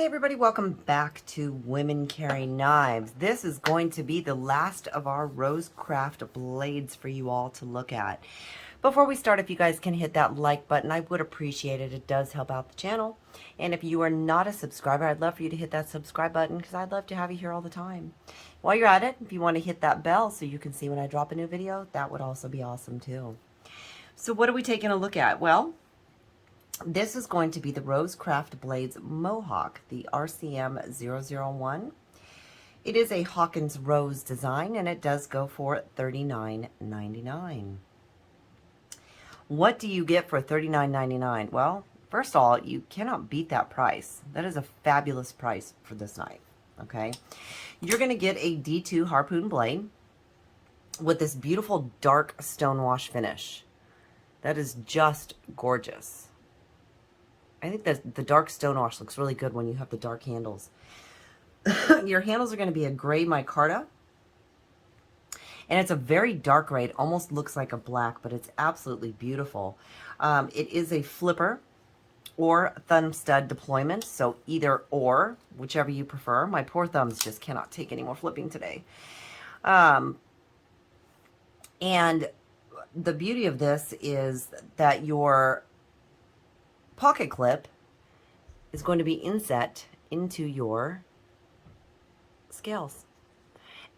Hey everybody, welcome back to Women Carry Knives. This is going to be the last of our Rosecraft blades for you all to look at. Before we start, if you guys can hit that like button, I would appreciate it. It does help out the channel. And if you are not a subscriber, I'd love for you to hit that subscribe button because I'd love to have you here all the time. While you're at it, if you want to hit that bell so you can see when I drop a new video, that would also be awesome too. So what are we taking a look at? Well, this is going to be the Rosecraft Blades Mohawk, the RCM 001. It is a Hawkins Rose design, and it does go for $39.99. What do you get for $39.99? Well, first of all, you cannot beat that price. That is a fabulous price for this knife, okay? You're going to get a D2 harpoon blade with this beautiful dark stonewash finish. That is just gorgeous. I think that the dark stonewash looks really good when you have the dark handles. Your handles are going to be a gray micarta. And it's a very dark gray. It almost looks like a black, but it's absolutely beautiful. It is a flipper or thumb stud deployment. So either or, whichever you prefer. My poor thumbs just cannot take any more flipping today. And the beauty of this is that your pocket clip is going to be inset into your scales.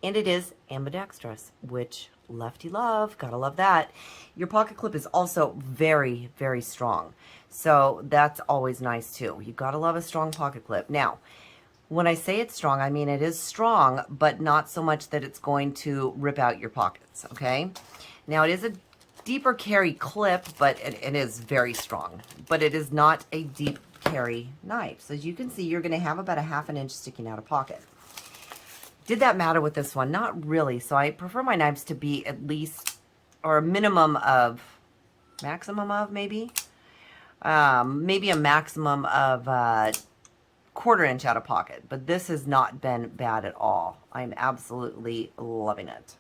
And it is ambidextrous, which lefty love, gotta love that. Your pocket clip is also very, very strong. So that's always nice too. You gotta love a strong pocket clip. Now, when I say it's strong, I mean it is strong, but not so much that it's going to rip out your pockets, okay? Now it is a deeper carry clip, but it is very strong, but it is not a deep carry knife. So as you can see, you're going to have about a ½ inch sticking out of pocket. Did that matter with this one? Not really. So I prefer my knives to be at least, or a minimum of, maximum of maybe a maximum of 1/4 inch out of pocket, but this has not been bad at all. I'm absolutely loving it.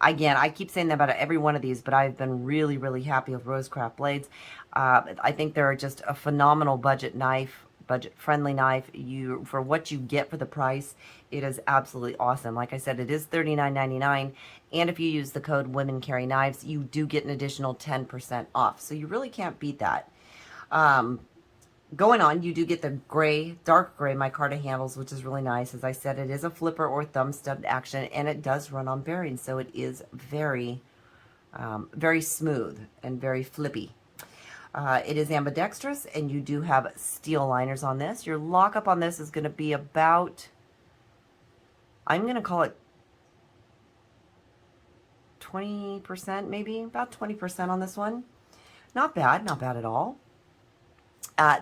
Again, I keep saying that about every one of these, but I've been really, really happy with Rosecraft blades. I think they're just a phenomenal budget knife, budget-friendly knife. For what you get for the price, it is absolutely awesome. Like I said, it is $39.99, and if you use the code womencarryknives, you do get an additional 10% off. So you really can't beat that. Going on, you do get the gray, dark gray micarta handles, which is really nice. As I said, it is a flipper or thumb stud action, and it does run on bearings, so it is very, very smooth and very flippy. It is ambidextrous, and you do have steel liners on this. Your lockup on this is going to be about, I'm going to call it 20%, maybe about 20% on this one. Not bad, not bad at all.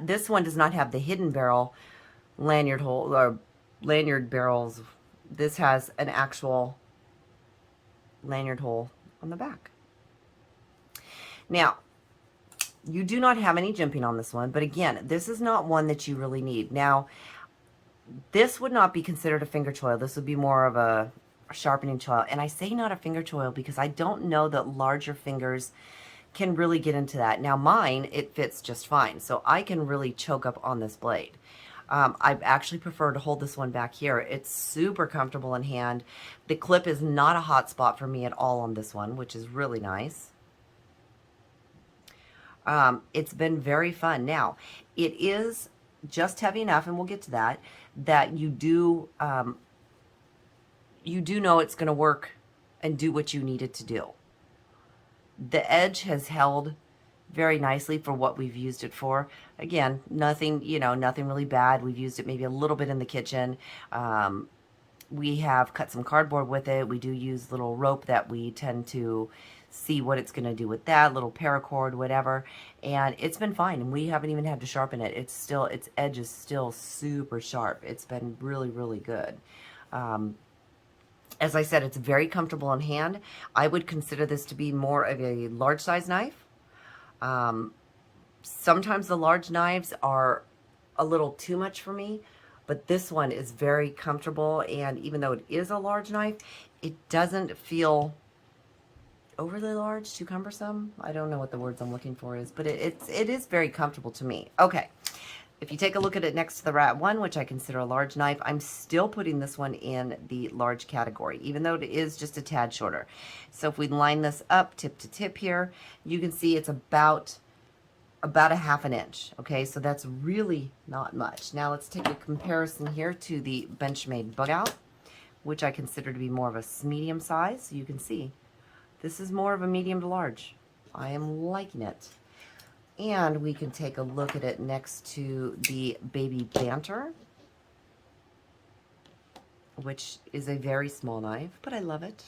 This one does not have the hidden barrel lanyard hole or lanyard barrels. This has an actual lanyard hole on the back. Now, you do not have any jimping on this one, but again, this is not one that you really need. Now, this would not be considered a finger choil. This would be more of a sharpening choil. And I say not a finger choil because I don't know that larger fingers can really get into that. Now mine, it fits just fine, so I can really choke up on this blade. I actually prefer to hold this one back here. It's super comfortable in hand. The clip is not a hot spot for me at all on this one, which is really nice. It's been very fun. Now, it is just heavy enough, and we'll get to that, that you do know it's going to work and do what you need it to do. The edge has held very nicely for what we've used it for. Again, nothing, nothing really bad. We've used it maybe a little bit in the kitchen. We have cut some cardboard with it. We do use little rope that we tend to see what it's going to do with that, little paracord, whatever. And it's been fine. And we haven't even had to sharpen it. It's still, its edge is still super sharp. It's been really, really good. As I said, it's very comfortable in hand. I would consider this to be more of a large size knife. Sometimes the large knives are a little too much for me, but this one is very comfortable, and even though it is a large knife, it doesn't feel overly large, too cumbersome. I don't know what the words I'm looking for is, but it is very comfortable to me. Okay, If you take a look at it next to the rat one, which I consider a large knife, I'm still putting this one in the large category, even though it is just a tad shorter. So if we line this up tip to tip here, you can see it's about a 1/2 inch. Okay, so that's really not much. Now let's take a comparison here to the Benchmade Bug Out, which I consider to be more of a medium size. So you can see this is more of a medium to large. I am liking it. And we can take a look at it next to the Baby Banter, which is a very small knife, but I love it.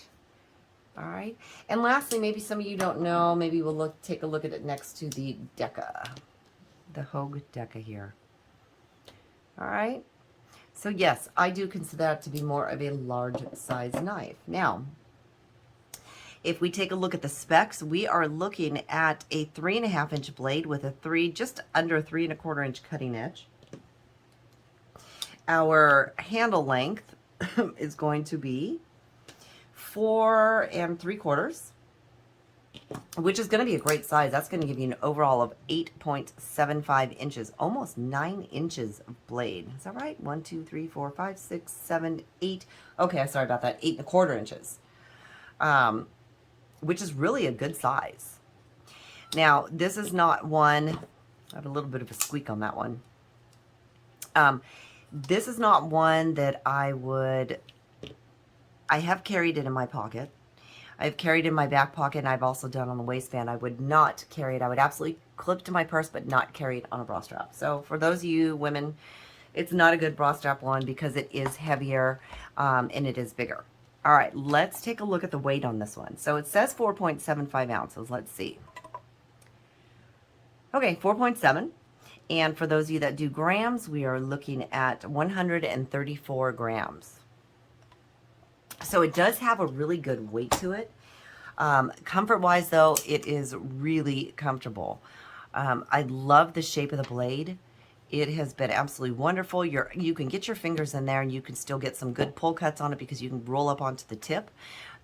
All right. And lastly, maybe some of you don't know, maybe we'll take a look at it next to the Deca, the Hogue Deca here. All right. So yes, I do consider that to be more of a large size knife. Now, if we take a look at the specs, we are looking at a 3.5 inch blade with a just under a 3 1/4 inch cutting edge. Our handle length is going to be 4 3/4, which is going to be a great size. That's going to give you an overall of 8.75 inches, almost 9 inches of blade. Is that right? 1, 2, 3, 4, 5, 6, 7, 8. Okay, sorry about that. 8 1/4 inches. Which is really a good size. Now, this is not one, I have a little bit of a squeak on that one. This is not one that I have carried it in my pocket. I've carried it in my back pocket, and I've also done on the waistband. I would not carry it. I would absolutely clip to my purse, but not carry it on a bra strap. So for those of you women, it's not a good bra strap one because it is heavier and it is bigger. All right, let's take a look at the weight on this one. So it says 4.75 ounces. Let's see. Okay, 4.7. And for those of you that do grams, we are looking at 134 grams. So it does have a really good weight to it. Comfort-wise, though, it is really comfortable. I love the shape of the blade. It has been absolutely wonderful. You can get your fingers in there and you can still get some good pull cuts on it because you can roll up onto the tip.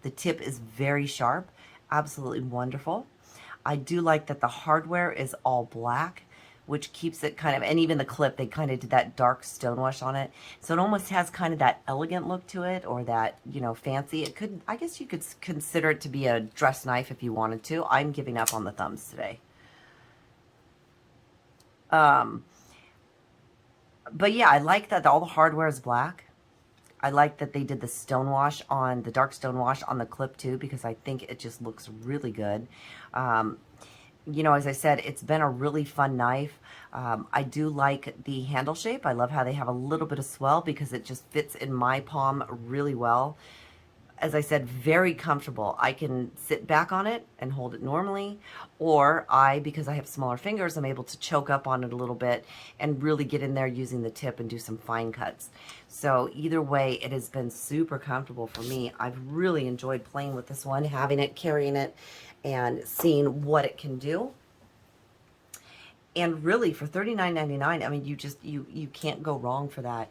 The tip is very sharp, absolutely wonderful. I do like that the hardware is all black, which keeps it kind of, and even the clip, they kind of did that dark stonewash on it. So it almost has kind of that elegant look to it, or that, you know, fancy. It could, I guess you could consider it to be a dress knife if you wanted to. I'm giving up on the thumbs today. But yeah, I like that all the hardware is black. I like that they did the stonewash on, the dark stonewash on the clip too, because I think it just looks really good. You know, as I said, it's been a really fun knife. I do like the handle shape. I love how they have a little bit of swell because it just fits in my palm really well. As I said, very comfortable. I can sit back on it and hold it normally, or because I have smaller fingers, I'm able to choke up on it a little bit and really get in there using the tip and do some fine cuts. So either way, it has been super comfortable for me. I've really enjoyed playing with this one, having it, carrying it, and seeing what it can do. And really, for $39.99, I mean, you can't go wrong for that.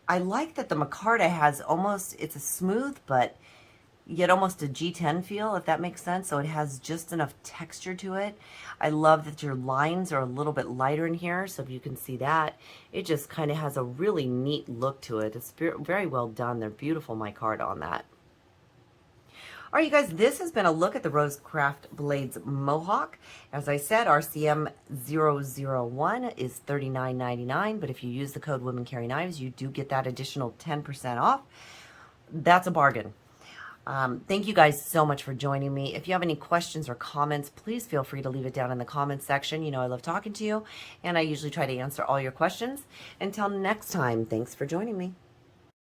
I like that the micarta has almost, it's a smooth, but yet almost a G10 feel, if that makes sense. So it has just enough texture to it. I love that your lines are a little bit lighter in here. So if you can see that, it just kind of has a really neat look to it. It's very well done. They're beautiful micarta on that. All right, you guys, this has been a look at the Rosecraft Blades Mohawk. As I said, RCM 001 is $39.99, but if you use the code womencarryknives, you do get that additional 10% off. That's a bargain. Thank you guys so much for joining me. If you have any questions or comments, please feel free to leave it down in the comments section. You know I love talking to you, and I usually try to answer all your questions. Until next time, thanks for joining me.